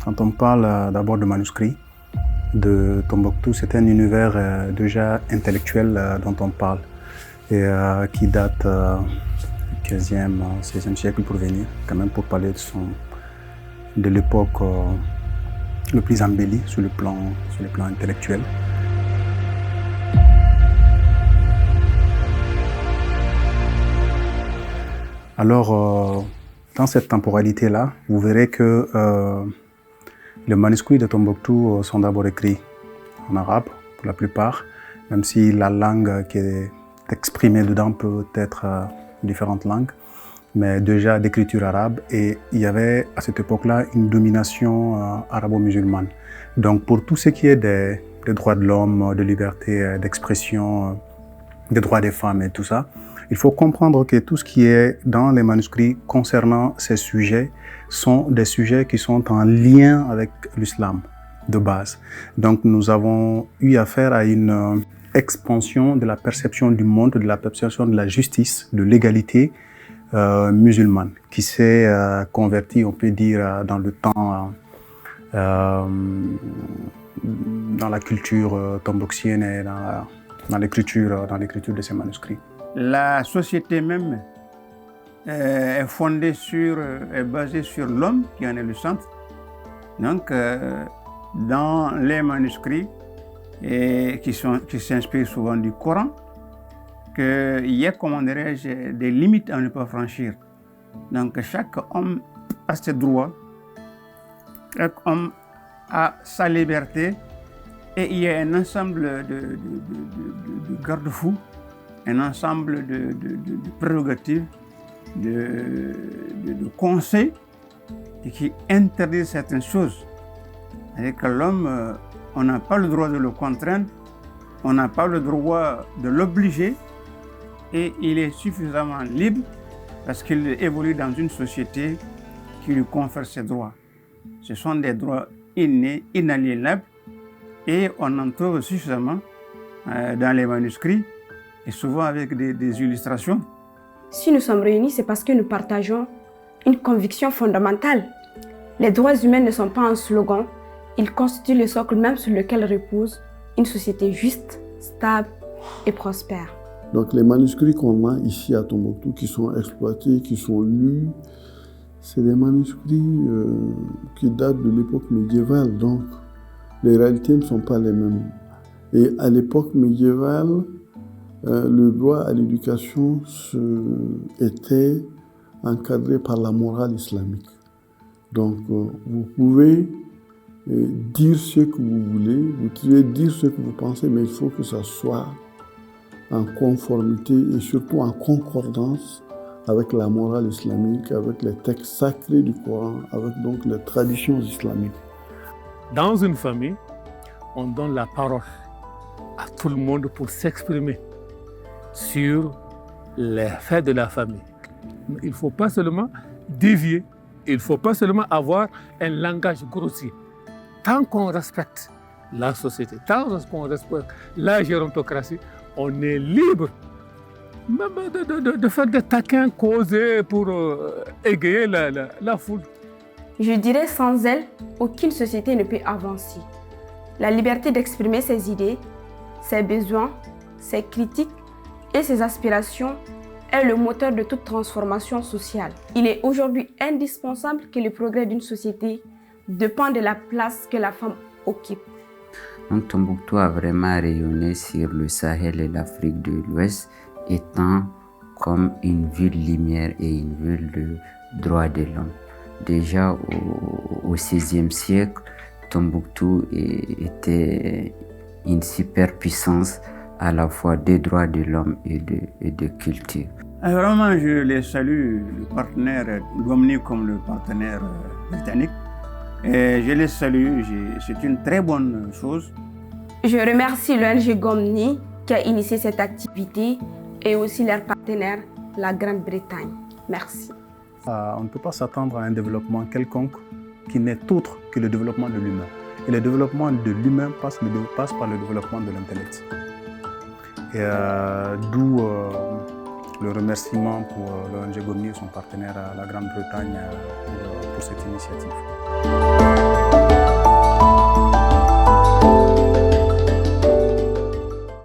Quand on parle d'abord de manuscrits de Tombouctou, c'est un univers déjà intellectuel dont on parle et qui date du 15e, 16e siècle pour venir, quand même pour parler de l'époque le plus embellie sur le plan intellectuel. Alors, dans cette temporalité-là, vous verrez que les manuscrits de Tombouctou sont d'abord écrits en arabe, pour la plupart, même si la langue qui est exprimée dedans peut être différentes langues, mais déjà d'écriture arabe. Et il y avait à cette époque-là une domination arabo-musulmane. Donc pour tout ce qui est des droits de l'homme, de liberté d'expression, des droits des femmes et tout ça, il faut comprendre que tout ce qui est dans les manuscrits concernant ces sujets sont des sujets qui sont en lien avec l'islam de base. Donc nous avons eu affaire à une expansion de la perception du monde, de la perception de la justice, de l'égalité musulmane, qui s'est convertie, on peut dire, dans le temps, dans la culture tombouctienne et dans l'écriture de ces manuscrits. La société même est basée sur l'homme qui en est le centre. Donc, dans les manuscrits qui s'inspirent souvent du Coran, qu'il y a, comment dirais-je, des limites à ne pas franchir. Donc, chaque homme a ses droits, chaque homme a sa liberté, et il y a un ensemble de garde-fous, un ensemble de prérogatives, de conseils qui interdisent certaines choses. C'est-à-dire que l'homme, on n'a pas le droit de le contraindre, on n'a pas le droit de l'obliger, et il est suffisamment libre parce qu'il évolue dans une société qui lui confère ses droits. Ce sont des droits innés, inaliénables, et on en trouve suffisamment dans les manuscrits, et souvent avec des illustrations. Si nous sommes réunis, c'est parce que nous partageons une conviction fondamentale. Les droits humains ne sont pas un slogan, ils constituent le socle même sur lequel repose une société juste, stable et prospère. Donc les manuscrits qu'on a ici à Tombouctou, qui sont exploités, qui sont lus, c'est des manuscrits qui datent de l'époque médiévale, donc les réalités ne sont pas les mêmes. Et à l'époque médiévale, le droit à l'éducation était encadré par la morale islamique. Donc, vous pouvez dire ce que vous voulez, vous pouvez dire ce que vous pensez, mais il faut que ça soit en conformité et surtout en concordance avec la morale islamique, avec les textes sacrés du Coran, avec donc les traditions islamiques. Dans une famille, on donne la parole à tout le monde pour s'exprimer sur les faits de la famille. Il ne faut pas seulement dévier, il ne faut pas seulement avoir un langage grossier. Tant qu'on respecte la société, tant qu'on respecte la gérontocratie, on est libre même de faire des taquins causés pour égayer la foule. Je dirais sans elle, aucune société ne peut avancer. La liberté d'exprimer ses idées, ses besoins, ses critiques et ses aspirations est le moteur de toute transformation sociale. Il est aujourd'hui indispensable que le progrès d'une société dépend de la place que la femme occupe. Donc Tombouctou a vraiment rayonné sur le Sahel et l'Afrique de l'Ouest, étant comme une ville lumière et une ville de droits de l'homme. Déjà au XVIe siècle, Tombouctou était une superpuissance à la fois des droits de l'homme et de culture. Vraiment, je les salue, le partenaire Gomni comme le partenaire britannique. Et je les salue, c'est une très bonne chose. Je remercie l'ONG Gomni qui a initié cette activité et aussi leur partenaire, la Grande-Bretagne. Merci. On ne peut pas s'attendre à un développement quelconque qui n'est autre que le développement de l'humain. Et le développement de l'humain passe par le développement de l'intellect. Et d'où le remerciement pour l'ONG Gomni et son partenaire à la Grande-Bretagne pour cette initiative.